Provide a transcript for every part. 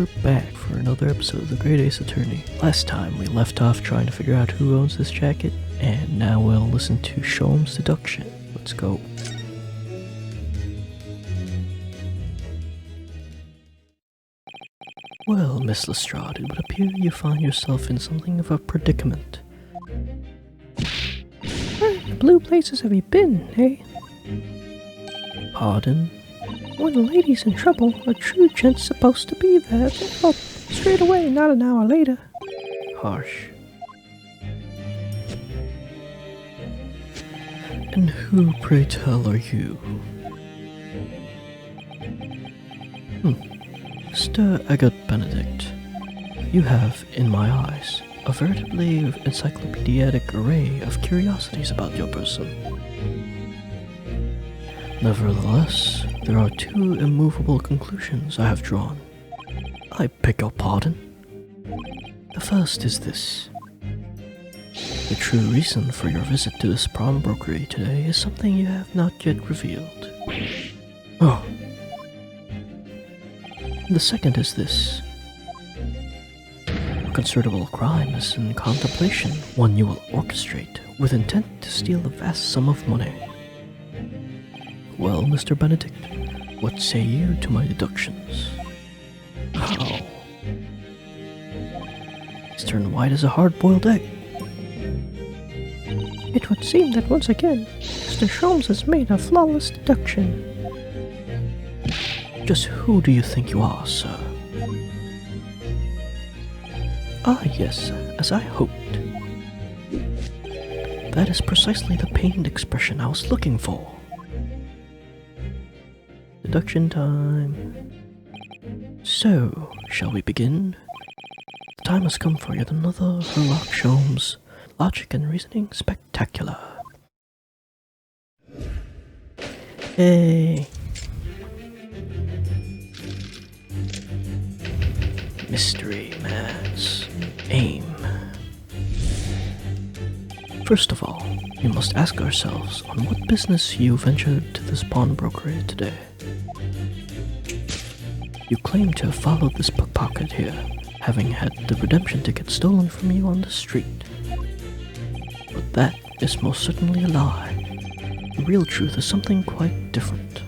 we're back for another episode of The Great Ace Attorney. Last time we left off trying to figure out who owns this jacket, and now we'll listen to Great Deduction. Let's go. Well, Miss Lestrade, it would appear you find yourself in something of a predicament. Where in the blue places have you been, eh? Pardon? When a lady's in trouble, a true gent's supposed to be there to help straight away, not an hour later. Harsh. And who, pray tell, are you? Mr. Eggert Benedict, you have, in my eyes, a veritably encyclopedic array of curiosities about your person. Nevertheless, there are two immovable conclusions I have drawn. I beg your pardon. The first is this. The true reason for your visit to this pawnbrokery today is something you have not yet revealed. Oh. The second is this. A considerable crime is in contemplation, one you will orchestrate with intent to steal a vast sum of money. Well, Mr. Benedict, what say you to my deductions? How? He's turned white as a hard-boiled egg. It would seem that once again, Mr. Sholmes has made a flawless deduction. Just who do you think you are, sir? Ah, yes, as I hoped. That is precisely the pained expression I was looking for. Deduction time. So, shall we begin? The time has come for yet another Sherlock Sholmes Logic and Reasoning Spectacular. Hey. Mystery Man's aim. First of all, we must ask ourselves on what business you ventured to this pawnbrokery today. You claim to have followed this pickpocket here, having had the redemption ticket stolen from you on the street. But that is most certainly a lie. The real truth is something quite different.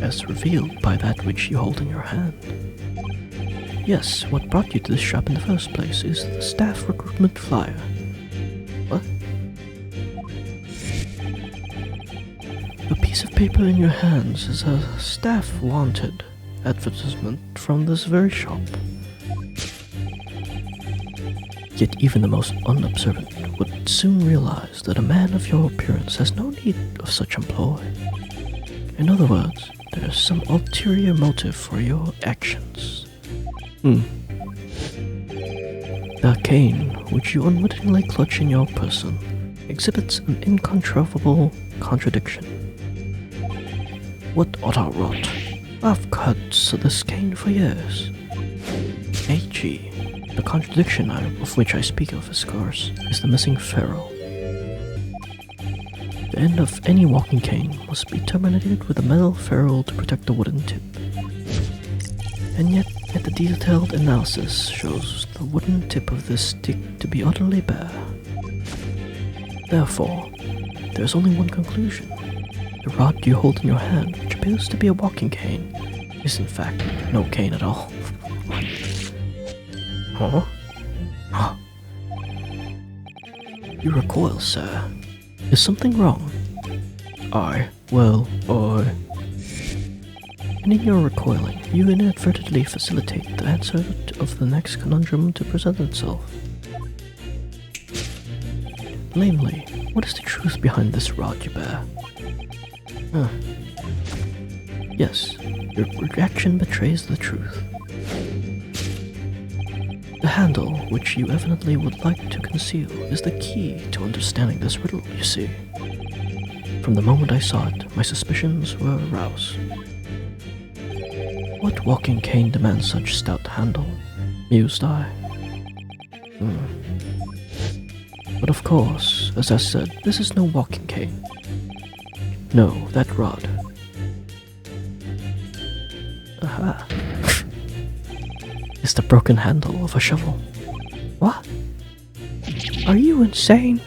As revealed by that which you hold in your hand. Yes, what brought you to this shop in the first place is the staff recruitment flyer. What? The piece of paper in your hands is a staff wanted advertisement from this very shop. Yet even the most unobservant would soon realize that a man of your appearance has no need of such employ. In other words, there is some ulterior motive for your actions. The cane, which you unwittingly clutch in your person, exhibits an incontrovertible contradiction. What utter rot! I've had this cane for years. A.G. The contradiction of which I speak of, of course, is the missing ferrule. The end of any walking cane must be terminated with a metal ferrule to protect the wooden tip. And yet the detailed analysis shows the wooden tip of this stick to be utterly bare. Therefore, there is only one conclusion. The rod you hold in your hand, which appears to be a walking cane, is in fact no cane at all. Huh? You recoil, sir. Is something wrong? And in your recoiling, you inadvertently facilitate the answer of the next conundrum to present itself. Namely, what is the truth behind this rod you bear? Yes, your reaction betrays the truth. The handle, which you evidently would like to conceal, is the key to understanding this riddle, you see. From the moment I saw it, my suspicions were aroused. What walking cane demands such stout handle? Mused I. But of course, as I said, this is no walking cane. No, that rod. Aha. Is the broken handle of a shovel. What? Are you insane?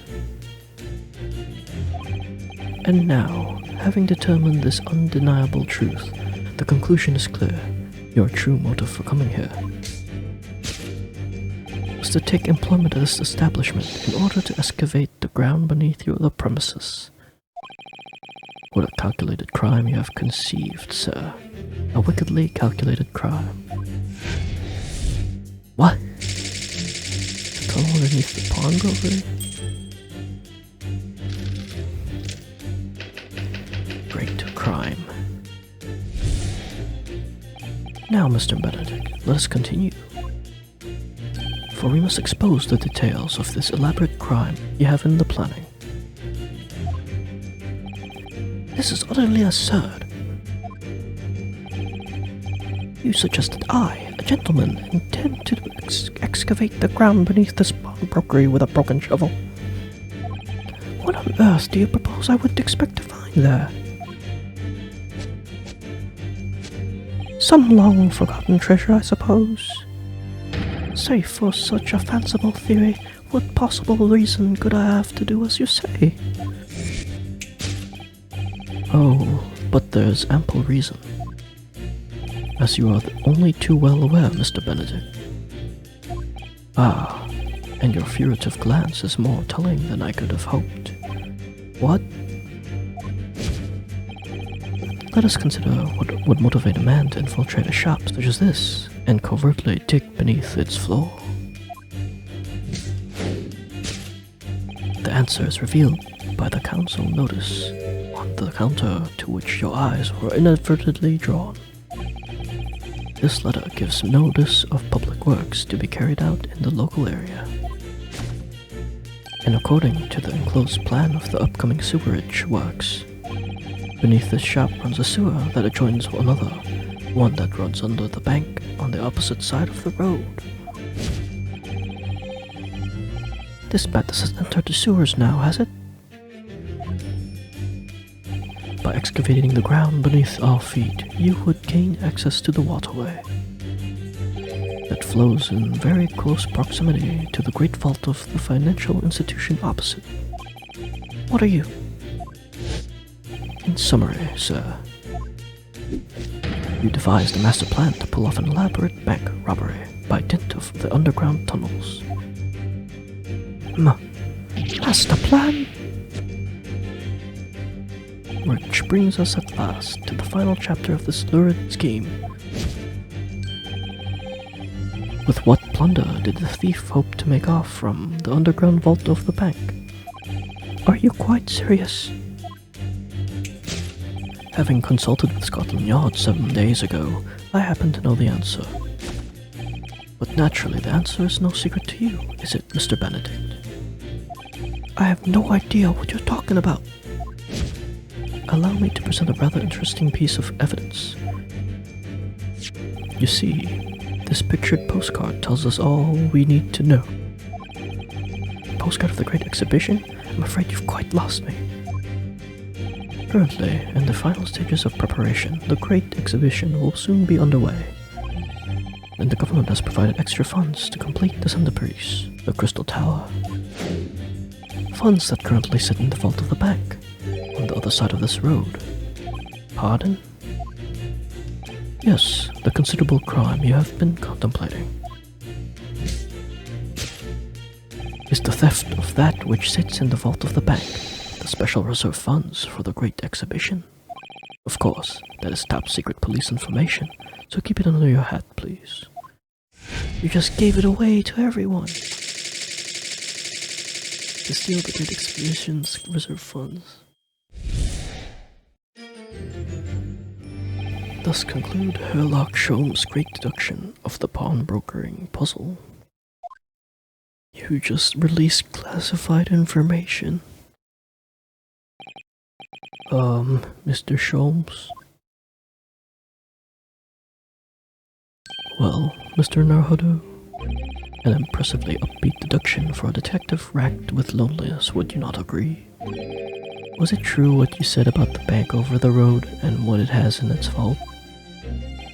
And now, having determined this undeniable truth, the conclusion is clear. Your true motive for coming here was to take employment at this establishment in order to excavate the ground beneath the premises. What a calculated crime you have conceived, sir. A wickedly calculated crime. What? The tunnel underneath the pawnbroker? Great crime. Now, Mr. Benedict, let us continue. For we must expose the details of this elaborate crime you have in the planning. This is utterly absurd. You suggest that I, a gentleman, intend to excavate the ground beneath this pawnbrokery with a broken shovel. What on earth do you propose I would expect to find there? Some long-forgotten treasure, I suppose. Say, for such a fanciful theory, what possible reason could I have to do as you say? Oh, but there's ample reason. As you are only too well aware, Mr. Benedict. Ah, and your furtive glance is more telling than I could have hoped. What? Let us consider what would motivate a man to infiltrate a shop such as this, and covertly dig beneath its floor. The answer is revealed by the council notice on the counter to which your eyes were inadvertently drawn. This letter gives notice of public works to be carried out in the local area. And according to the enclosed plan of the upcoming sewerage works, beneath this shop runs a sewer that adjoins another, one that runs under the bank on the opposite side of the road. This Baptist has entered the sewers now, has it? By excavating the ground beneath our feet, you would gain access to the waterway that flows in very close proximity to the great vault of the financial institution opposite. What are you? In summary, sir, you devised a master plan to pull off an elaborate bank robbery by dint of the underground tunnels. Master plan? Which brings us at last to the final chapter of this lurid scheme. With what plunder did the thief hope to make off from the underground vault of the bank? Are you quite serious? Having consulted with Scotland Yard 7 days ago, I happen to know the answer. But naturally, the answer is no secret to you, is it, Mr. Benedict? I have no idea what you're talking about. Allow me to present a rather interesting piece of evidence. You see, this pictured postcard tells us all we need to know. Postcard of the Great Exhibition? I'm afraid you've quite lost me. Currently, in the final stages of preparation, the Great Exhibition will soon be underway. And the government has provided extra funds to complete the centerpiece, the Crystal Tower. Funds that currently sit in the vault of the bank, on the other side of this road. Pardon? Yes, the considerable crime you have been contemplating is the theft of that which sits in the vault of the bank, the special reserve funds for the Great Exhibition. Of course, that is top secret police information, so keep it under your hat, please. You just gave it away to everyone. To steal the Great Exhibition's reserve funds. Thus conclude Herlock Sholmes' Great Deduction of the pawnbrokering puzzle. You just released classified information. Mr. Sholmes? Well, Mr. Naruhodo, an impressively upbeat deduction for a detective racked with loneliness, would you not agree? Was it true what you said about the bank over the road and what it has in its vault?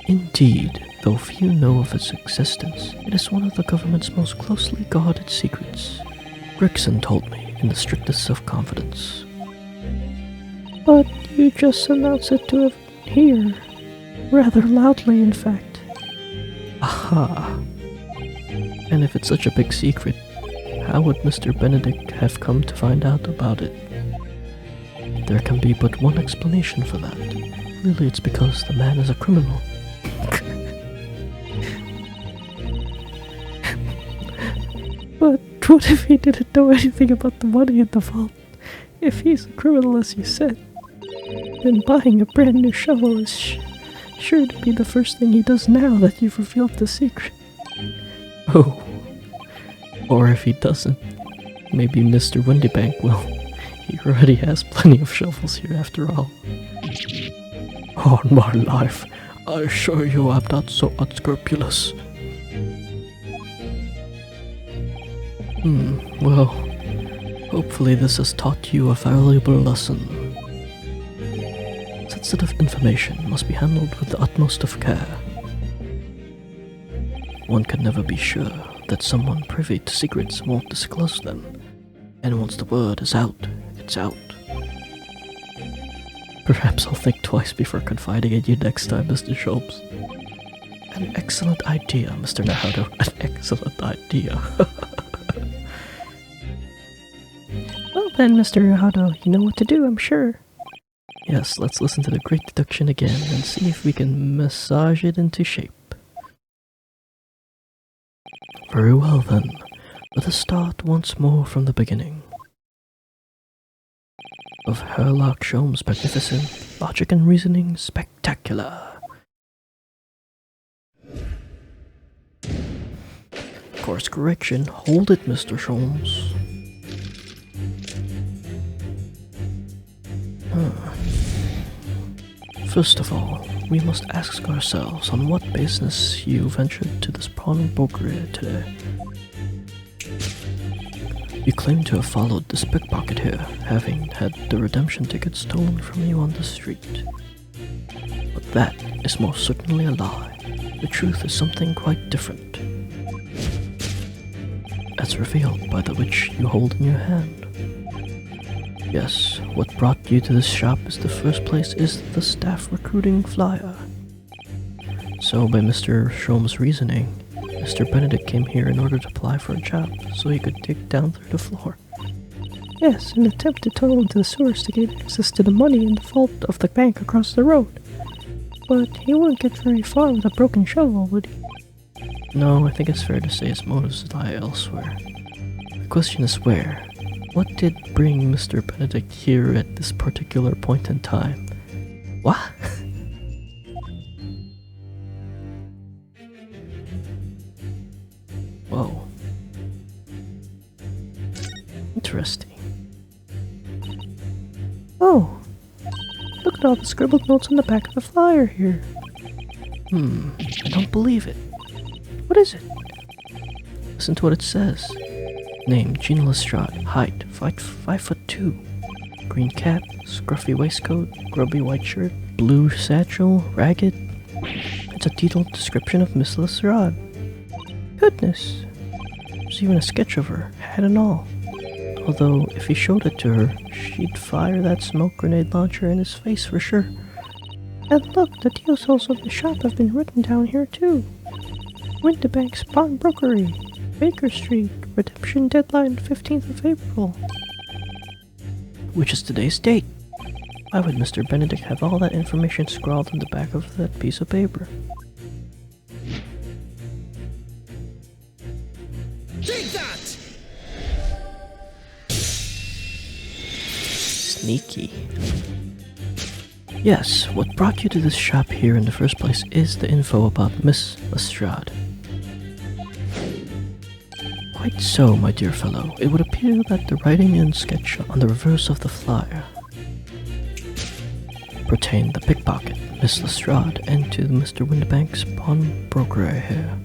Indeed, though few know of its existence, it is one of the government's most closely guarded secrets. Gregson told me in the strictest of confidence. But you just announced it to everyone here. Rather loudly, in fact. Aha! And if it's such a big secret, how would Mr. Benedict have come to find out about it? There can be but one explanation for that. Clearly it's because the man is a criminal. But what if he didn't know anything about the money in the vault? If he's a criminal, as you said, then buying a brand new shovel is sure to be the first thing he does now that you've revealed the secret. Oh. Or if he doesn't, maybe Mr. Windybank will. He already has plenty of shovels here after all. On my life, I assure you I'm not so unscrupulous. Well, hopefully this has taught you a valuable lesson. Sensitive information must be handled with the utmost of care. One can never be sure that someone privy to secrets won't disclose them, and once the word is out, it's out. Perhaps I'll think twice before confiding in you next time, Mr. Sholmes. An excellent idea, Mr. Naruto. An excellent idea. Well then, Mr. Naruto, you know what to do, I'm sure. Yes, let's listen to the Great Deduction again and see if we can massage it into shape. Very well then, let us start once more from the beginning. Of Herlock Sholmes' magnificent logic and reasoning spectacular. Course correction, hold it, Mr. Sholmes. First of all, we must ask ourselves on what business you ventured to this pawnbrokery today. You claim to have followed this pickpocket here, having had the redemption ticket stolen from you on the street. But that is most certainly a lie. The truth is something quite different, as revealed by the which you hold in your hand. Yes, what brought you to this shop in the first place is the staff recruiting flyer. So by Mr. Sholmes' reasoning, Mr. Benedict came here in order to apply for a job, so he could dig down through the floor. Yes, an attempt to tunnel into the sewers to gain access to the money in the vault of the bank across the road. But he wouldn't get very far with a broken shovel, would he? No, I think it's fair to say his motives lie elsewhere. The question is where? What did bring Mr. Benedict here at this particular point in time? What? Whoa. Interesting. Oh, look at all the scribbled notes on the back of the flyer here. I don't believe it. What is it? Listen to what it says. Name, Gina Lestrade. Height, 5'2". Green cap, scruffy waistcoat, grubby white shirt, blue satchel, ragged. It's a detailed description of Miss Lestrade. Goodness. There's even a sketch of her, hat and all. Although, if he showed it to her, she'd fire that smoke grenade launcher in his face for sure. And look, the details of the shop have been written down here too. Windybank's Pawnbrokery, Baker Street, redemption deadline 15th of April. Which is today's date. Why would Mr. Benedict have all that information scrawled on the back of that piece of paper? Take that! Sneaky. Yes, what brought you to this shop here in the first place is the info about Miss Lestrade. Quite so, my dear fellow. It would appear that the writing and sketch on the reverse of the flyer pertain the pickpocket, Miss Lestrade, and to Mr. Windybank's pawnbrokery here.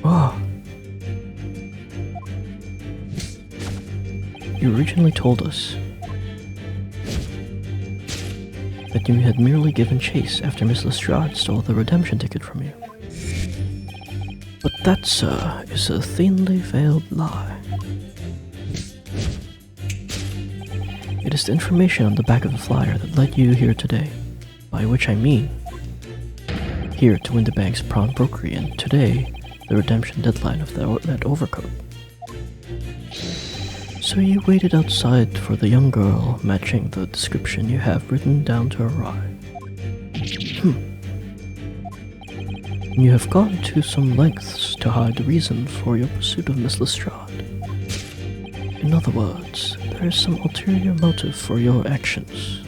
Oh. You originally told us that that you had merely given chase after Miss Lestrade stole the redemption ticket from you. But that, sir, is a thinly veiled lie. It is the information on the back of the flyer that led you here today, by which I mean here to win the bank's pawnbrokery, and today the redemption deadline of that overcoat. So you waited outside for the young girl matching the description you have written down to arrive. You have gone to some lengths to hide the reason for your pursuit of Miss Lestrade. In other words, there is some ulterior motive for your actions.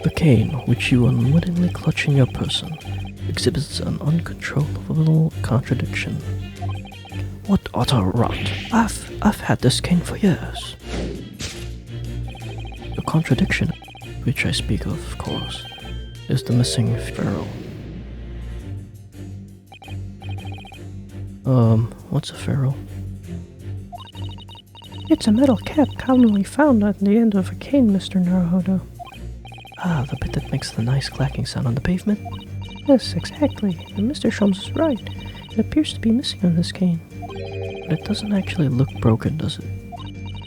The cane, which you unwittingly clutch in your person, exhibits an uncontrollable contradiction. What utter rot! I've had this cane for years. The contradiction, which I speak of course, is the missing ferrule. What's a ferrule? It's a metal cap commonly found at the end of a cane, Mr. Naruhodo. Ah, the bit that makes the nice clacking sound on the pavement? Yes, exactly. And Mr. Sholmes is right. It appears to be missing on this cane. But it doesn't actually look broken, does it?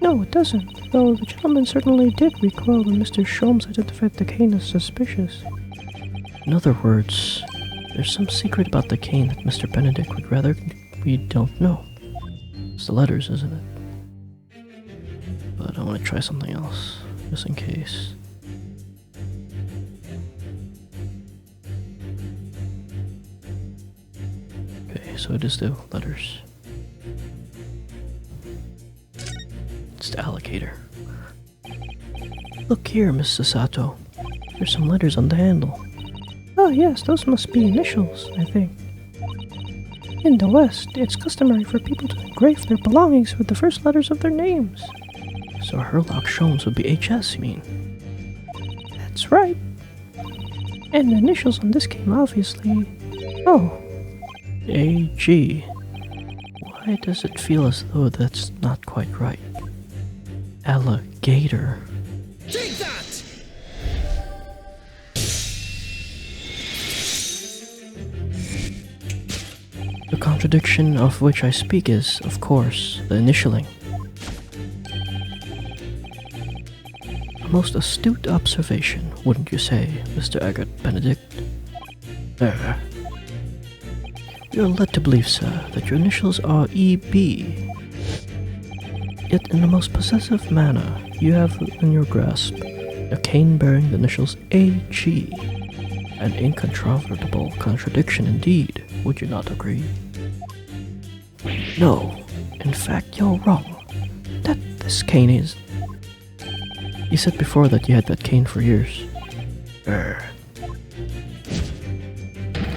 No, it doesn't. Though the gentleman certainly did recoil when Mr. Sholmes identified the cane as suspicious. In other words, there's some secret about the cane that Mr. Benedict would rather we don't know. It's the letters, isn't it? But I want to try something else, just in case. Okay, so it is the letters. It's the alligator. Look here, Miss Sasato. There's some letters on the handle. Oh yes, those must be initials, I think. In the West, it's customary for people to engrave their belongings with the first letters of their names. So Herlock Sholmes would be HS, you mean? That's right. And the initials on this cane, obviously. Oh. AG. Why does it feel as though that's not quite right? Alligator. Take that! The contradiction of which I speak is, of course, the initialing. A most astute observation, wouldn't you say, Mr. Eggert Benedict? You're led to believe, sir, that your initials are EB. Yet in the most possessive manner, you have in your grasp a cane bearing the initials AG. An incontrovertible contradiction indeed, would you not agree? No, in fact you're wrong. This cane is... You said before that you had that cane for years.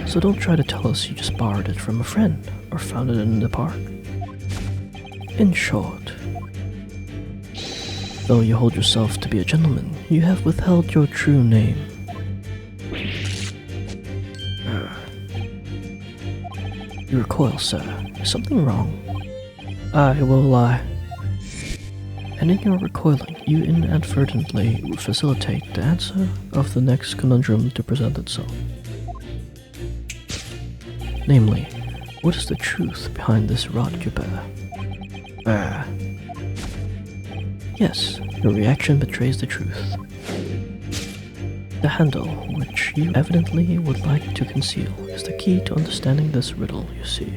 So don't try to tell us you just borrowed it from a friend, or found it in the park. In short, though you hold yourself to be a gentleman, you have withheld your true name. You recoil, sir. Is something wrong? I will lie. And in your recoiling, you inadvertently facilitate the answer of the next conundrum to present itself. Namely, what is the truth behind this rod you bear? Yes, your reaction betrays the truth. The handle, which you evidently would like to conceal, is the key to understanding this riddle, you see.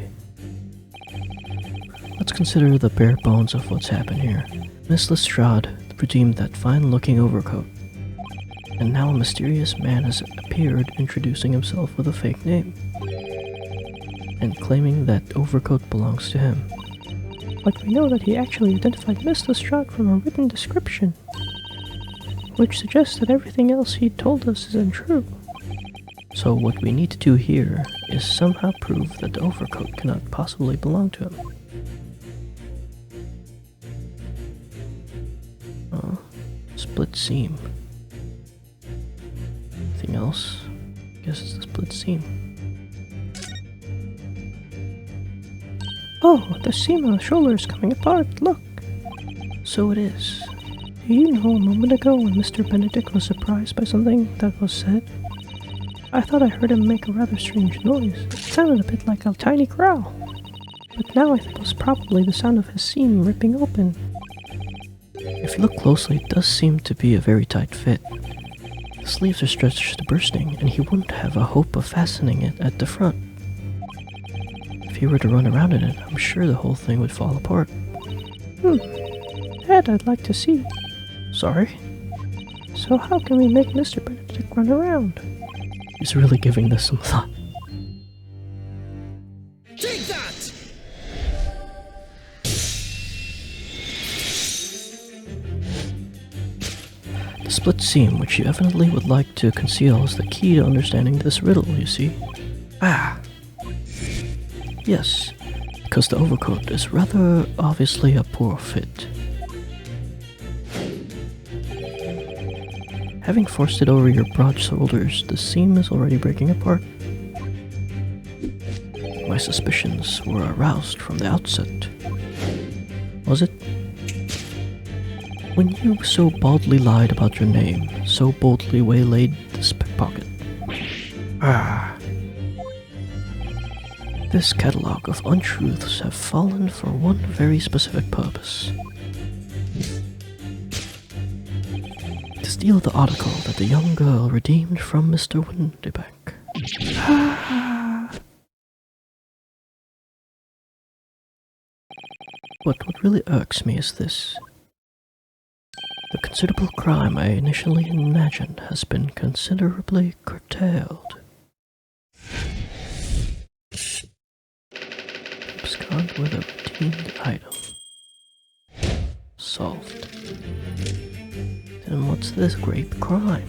Let's consider the bare bones of what's happened here. Miss Lestrade redeemed that fine-looking overcoat, and now a mysterious man has appeared introducing himself with a fake name, and claiming that overcoat belongs to him. But we know that he actually identified Miss Lestrade from a written description, which suggests that everything else he told us is untrue. So what we need to do here is somehow prove that the overcoat cannot possibly belong to him. Split seam. Anything else? Guess it's the split seam. Oh, the seam on the shoulder is coming apart, look! So it is. You know, a moment ago when Mr. Benedict was surprised by something that was said, I thought I heard him make a rather strange noise. It sounded a bit like a tiny growl. But now I think it was probably the sound of his seam ripping open. If you look closely, it does seem to be a very tight fit. The sleeves are stretched to bursting, and he wouldn't have a hope of fastening it at the front. If he were to run around in it, I'm sure the whole thing would fall apart. That I'd like to see. Sorry? So how can we make Mr. Benedict run around? He's really giving this some thought. Take that! The split seam, which you evidently would like to conceal, is the key to understanding this riddle, you see. Ah! Yes, because the overcoat is rather obviously a poor fit. Having forced it over your broad shoulders, the seam is already breaking apart. My suspicions were aroused from the outset. Was it? When you so baldly lied about your name, so boldly waylaid this pickpocket. Ah. This catalogue of untruths have fallen for one very specific purpose. To steal the article that the young girl redeemed from Mr. Windybank. What really irks me is this. The considerable crime I initially imagined has been considerably curtailed. Abscond with a redeemed item. Solved. Then what's this great crime?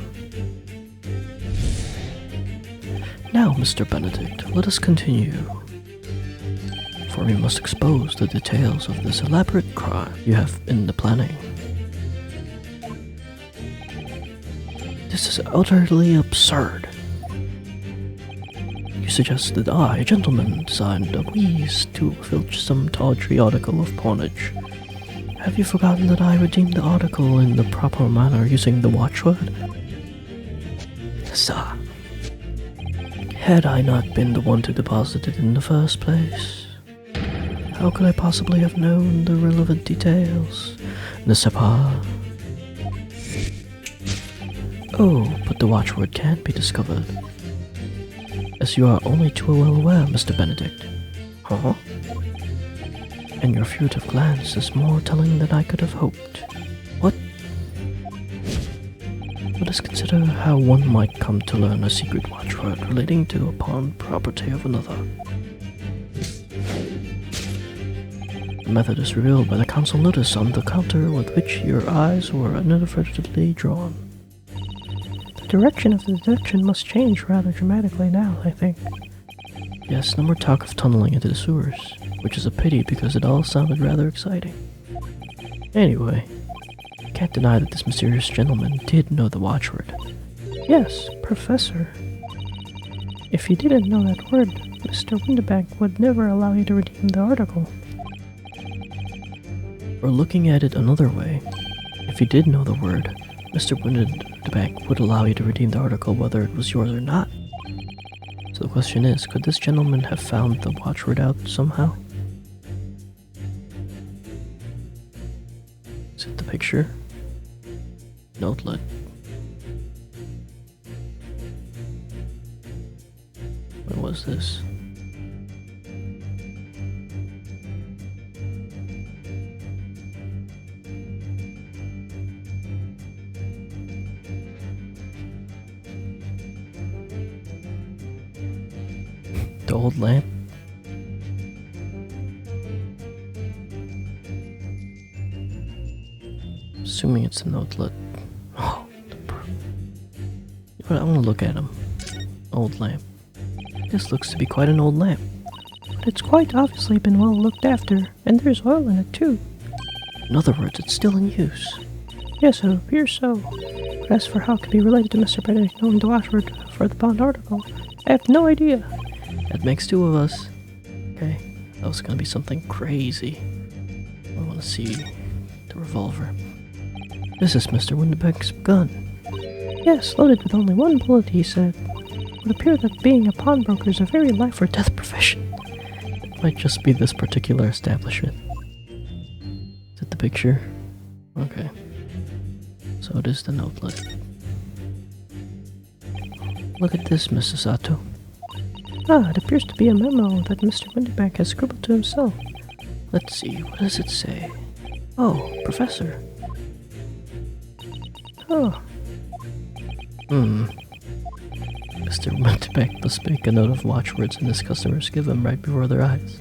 Now, Mr. Benedict, let us continue. For we must expose the details of this elaborate crime you have in the planning. This is utterly absurd. You suggest that I, a gentleman, designed a wheeze to filch some tawdry article of pawnage. Have you forgotten that I redeemed the article in the proper manner using the watchword? Sir, had I not been the one to deposit it in the first place, how could I possibly have known the relevant details? N'est-ce pas? Oh, but the watchword can't be discovered, as you are only too well aware, Mr. Benedict. Huh? And your furtive glance is more telling than I could have hoped. What? Let us consider how one might come to learn a secret watchword relating to a pawned property of another. The method is revealed by the council notice on the counter with which your eyes were inadvertently drawn. The direction of the deduction must change rather dramatically now, I think. Yes, no more talk of tunneling into the sewers, which is a pity because it all sounded rather exciting. Anyway, I can't deny that this mysterious gentleman did know the watchword. Yes, Professor. If you didn't know that word, Mr. Windybank would never allow you to redeem the article. Or looking at it another way, if you did know the word, Mr. Windybank would allow you to redeem the article whether it was yours or not. So the question is, could this gentleman have found the watchword out somehow? Is it the picture? Notelet. What was this? The old lamp? Assuming it's a notelet. Oh, I want to look at him. Old lamp. This looks to be quite an old lamp. But it's quite obviously been well looked after, and there's oil in it too. In other words, it's still in use. Yes, it appears so. But as for how it could be related to Mr. Benedict knowing the watchword for the bond article, I have no idea. That makes two of us. Okay, that was gonna be something crazy. I want to see the revolver. This is Mr. Windibank's gun. Yes, loaded with only one bullet, he said. It would appear that being a pawnbroker is a very life or death profession. It might just be this particular establishment. Is it the picture? Okay. So it is the notelet. Look at this, Mrs. Sato. Ah, it appears to be a memo that Mr. Windibank has scribbled to himself. Let's see, what does it say? Oh, Professor. Oh, Mr. Windibank must make a note of watchwords and his customers give them right before their eyes.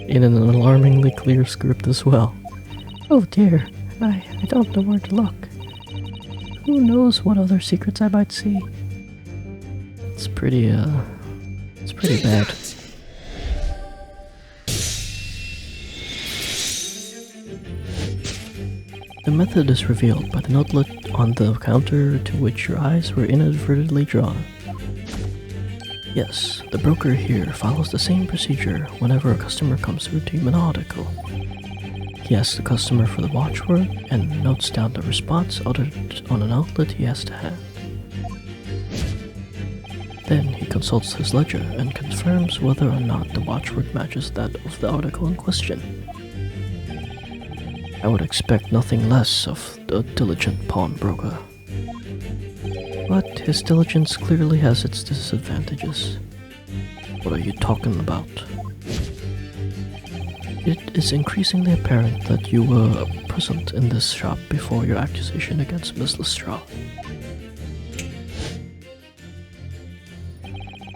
In an alarmingly clear script as well. oh dear. I don't know where to look. Who knows what other secrets I might see? It's pretty bad. The method is revealed by the notelet on the counter to which your eyes were inadvertently drawn. Yes, the broker here follows the same procedure whenever a customer comes to redeem an article. He asks the customer for the watchword and notes down the response uttered on an outlet he has to hand. Then he consults his ledger and confirms whether or not the watchword matches that of the article in question. I would expect nothing less of a diligent pawnbroker. But his diligence clearly has its disadvantages. What are you talking about? It is increasingly apparent that you were present in this shop before your accusation against Miss Lestrade.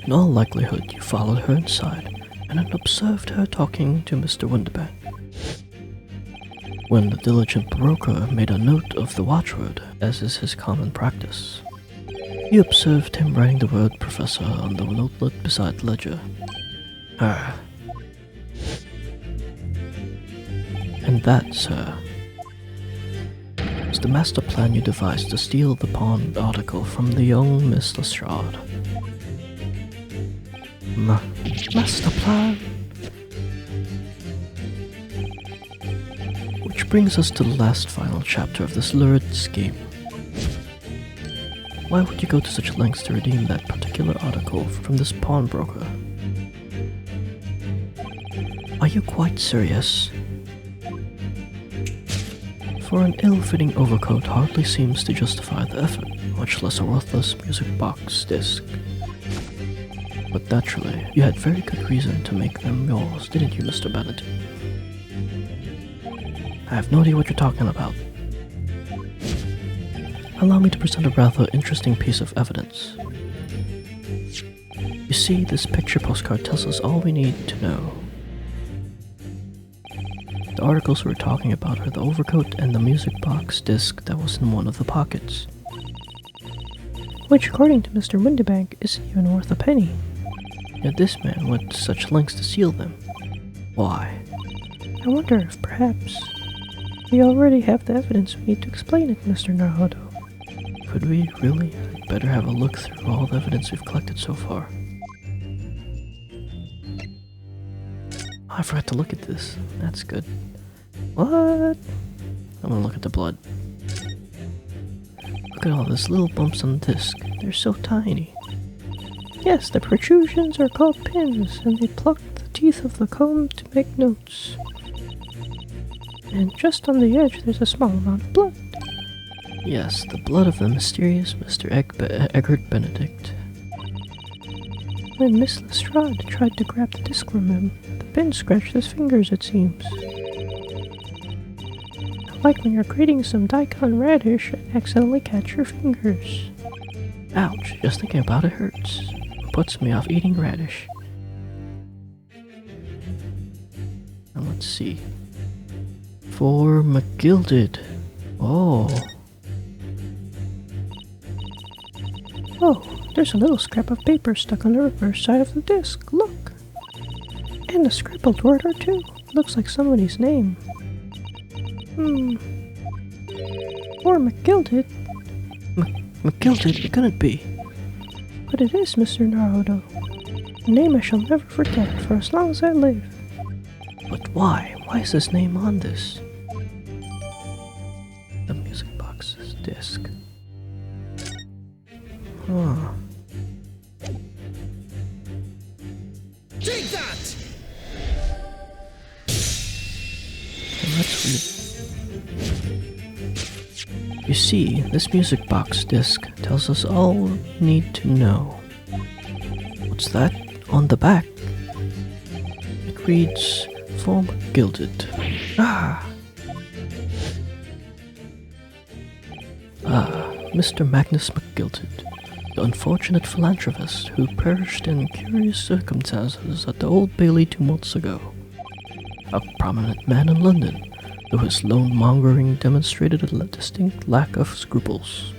In all likelihood, you followed her inside and had observed her talking to Mr. Windibank. When the diligent broker made a note of the watchword, as is his common practice, you observed him writing the word Professor on the notelet beside the ledger. And that, sir, is the master plan you devised to steal the pawned article from the young Miss Lestrade. Master plan? Which brings us to the last final chapter of this lurid scheme. Why would you go to such lengths to redeem that particular article from this pawnbroker? Are you quite serious? For an ill-fitting overcoat hardly seems to justify the effort, much less a worthless music box disc. But naturally, you had very good reason to make them yours, didn't you, Mr. Benedict? I have no idea what you're talking about. Allow me to present a rather interesting piece of evidence. You see, this picture postcard tells us all we need to know. The articles we're talking about are the overcoat and the music box disc that was in one of the pockets. Which, according to Mr. Windibank, isn't even worth a penny. Yet this man went to such lengths to steal them. Why? I wonder if perhaps we already have the evidence we need to explain it, Mr. Naruto. Could we, really? I'd better have a look through all the evidence we've collected so far. I forgot to look at this. That's good. What? I'm gonna look at the blood. Look at all these little bumps on the disc. They're so tiny. Yes, the protrusions are called pins, and they plucked the teeth of the comb to make notes. And just on the edge there's a small amount of blood. Yes, the blood of the mysterious Mr. Eggert Benedict. When Miss Lestrade tried to grab the disc from him, the pin scratched his fingers, it seems. Like when you're grating some daikon radish and accidentally catch your fingers. Ouch, just thinking about it hurts. It puts me off eating radish. Now let's see. For McGilded. Oh. Oh, there's a little scrap of paper stuck on the reverse side of the disc. Look! And a scribbled word or two. Looks like somebody's name. Or McGilded. McGilded? It couldn't be. But it is, Mr. Naruto. A name I shall never forget for as long as I live. But why? Why is his name on this? Huh. Take that! Well, that's weird. You see, this music box disc tells us all we need to know. What's that? On the back, it reads, "Form gilded." Mr. Magnus McGilted, the unfortunate philanthropist who perished in curious circumstances at the Old Bailey 2 months ago. A prominent man in London, though his lone-mongering demonstrated a distinct lack of scruples.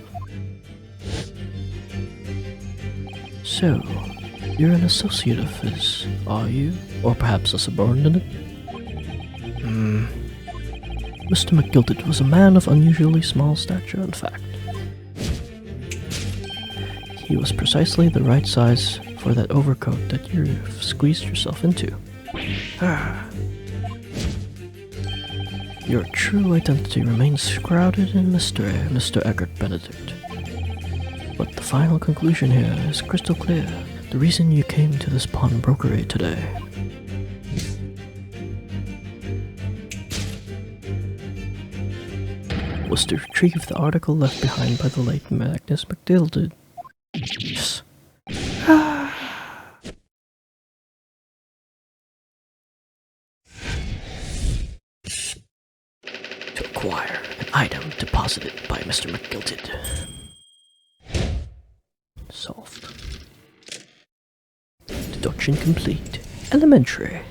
So, you're an associate of his, are you? Or perhaps a subordinate? Mr. McGilted was a man of unusually small stature, in fact. He was precisely the right size for that overcoat that you've squeezed yourself into. Your true identity remains shrouded in mystery, Mr. Eggert Benedict. But the final conclusion here is crystal clear. The reason you came to this pawnbrokery today was to retrieve the article left behind by the late Magnus McGilted. Yes. To acquire an item deposited by Mr. McGilted. Solved. Deduction complete. Elementary.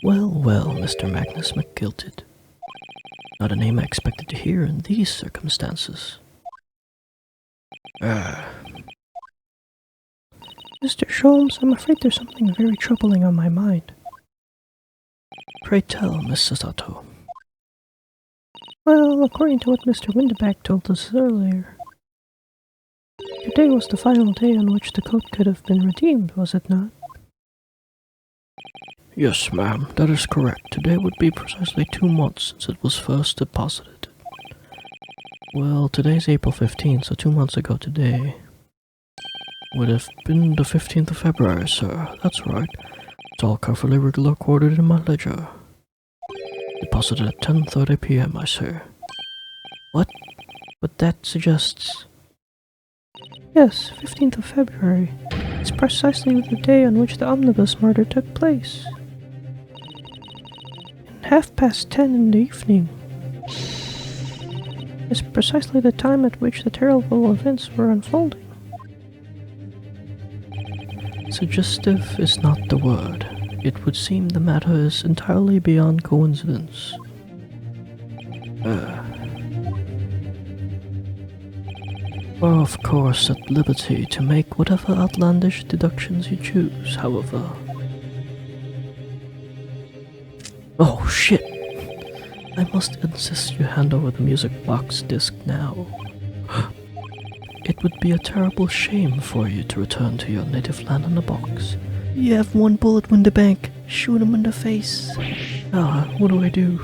Well, Mr. Magnus McGilted. Not a name I expected to hear in these circumstances. Mr. Sholmes, I'm afraid there's something very troubling on my mind. Pray tell, Miss Sasato. Well, according to what Mr. Windeback told us earlier, today was the final day on which the coat could have been redeemed, was it not? Yes, ma'am, that is correct. Today would be precisely 2 months since it was first deposited. Well, today's April 15th, so 2 months ago today would have been the 15th of February, sir. That's right. It's all carefully recorded in my ledger. Deposited at 10:30 p.m., I say. What? But that suggests... Yes, 15th of February. It's precisely the day on which the omnibus murder took place. And 10:30 in the evening is precisely the time at which the terrible events were unfolding. Suggestive is not the word. It would seem the matter is entirely beyond coincidence. We're of course at liberty to make whatever outlandish deductions you choose, however. Oh shit! I must insist you hand over the music box disc now. It would be a terrible shame for you to return to your native land in a box. You have 1 bullet, Windebank. Shoot him in the face. What do I do?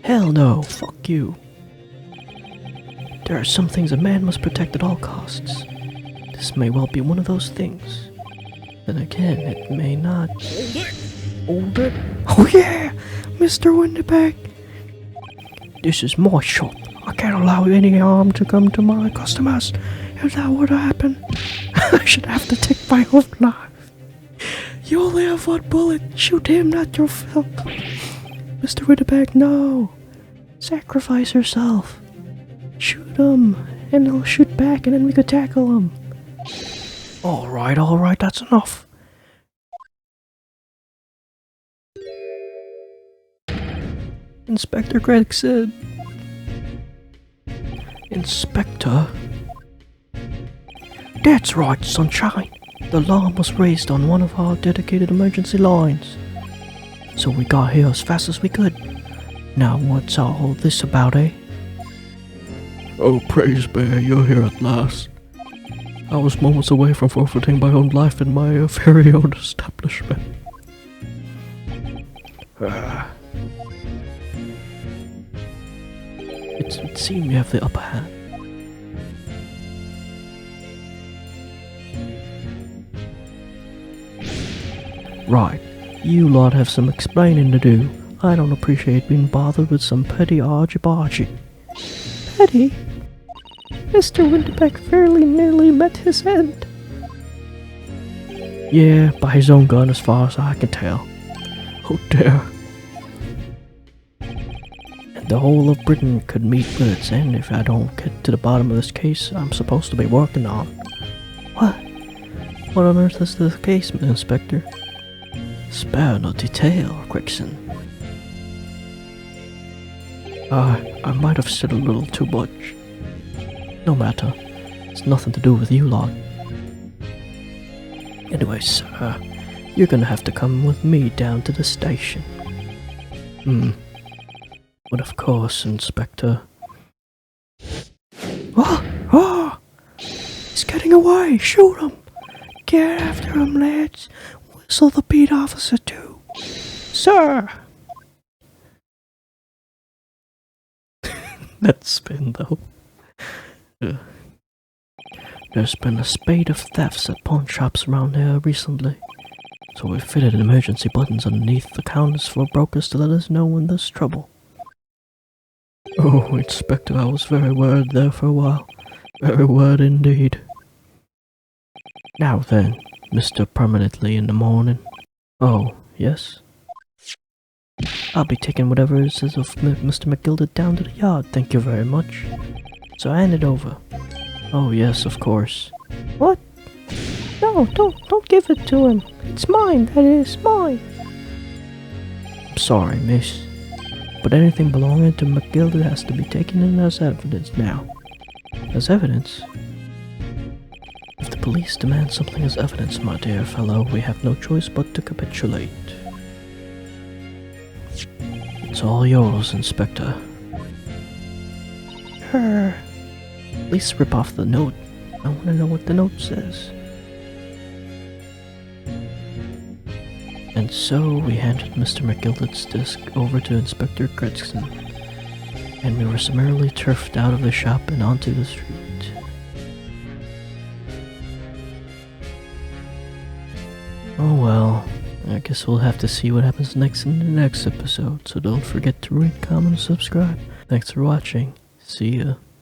Hell no, fuck you. There are some things a man must protect at all costs. This may well be one of those things. Then again, it may not. Hold it! Hold it? Oh yeah, Mr. Windebank. This is my shop. I can't allow any harm to come to my customers. If that would happen, I should have to take my own life. You only have 1 bullet. Shoot him, not yourself. Mr. Windebank, no. Sacrifice yourself. Shoot him, and he'll shoot back, and then we could tackle him. Alright, that's enough. Inspector Gregg said. Inspector? That's right, sunshine. The alarm was raised on one of our dedicated emergency lines. So we got here as fast as we could. Now what's all this about, eh? Oh, praise be, you're here at last. I was moments away from forfeiting my own life in my very own establishment. It would seem you have the upper hand. Right, you lot have some explaining to do. I don't appreciate being bothered with some petty argy-bargy. Petty? Mr. Winterbeck fairly nearly met his end. Yeah, by his own gun as far as I can tell. Oh dear. And the whole of Britain could meet with its end if I don't get to the bottom of this case I'm supposed to be working on. What? What on earth is this case, Inspector? Spare no detail, Gregson. I might have said a little too much. No matter. It's nothing to do with you lot. Anyway, sir, you're gonna have to come with me down to the station. But of course, Inspector. Oh! He's getting away! Shoot him! Get after him, lads! Whistle the beat officer too! Sir! That spin, though. There's been a spate of thefts at pawn shops around here recently, so we fitted emergency buttons underneath the counters for brokers to let us know when there's trouble. Oh, Inspector, I was very worried there for a while. Very worried indeed. Now then, Mr. Permanently in the morning. Oh, yes? I'll be taking whatever it says of Mr. McGilda down to the yard, thank you very much. So I hand it over. Oh yes, of course. What? No, don't give it to him. It's mine, that is, mine. I'm sorry, miss. But anything belonging to McGilda has to be taken in as evidence now. As evidence? If the police demand something as evidence, my dear fellow, we have no choice but to capitulate. It's all yours, Inspector. At least rip off the note. I want to know what the note says. And so we handed Mr. McGilder's disc over to Inspector Gregson, and we were summarily turfed out of the shop and onto the street. Oh well, I guess we'll have to see what happens next in the next episode, so don't forget to rate, comment, and subscribe. Thanks for watching. See ya.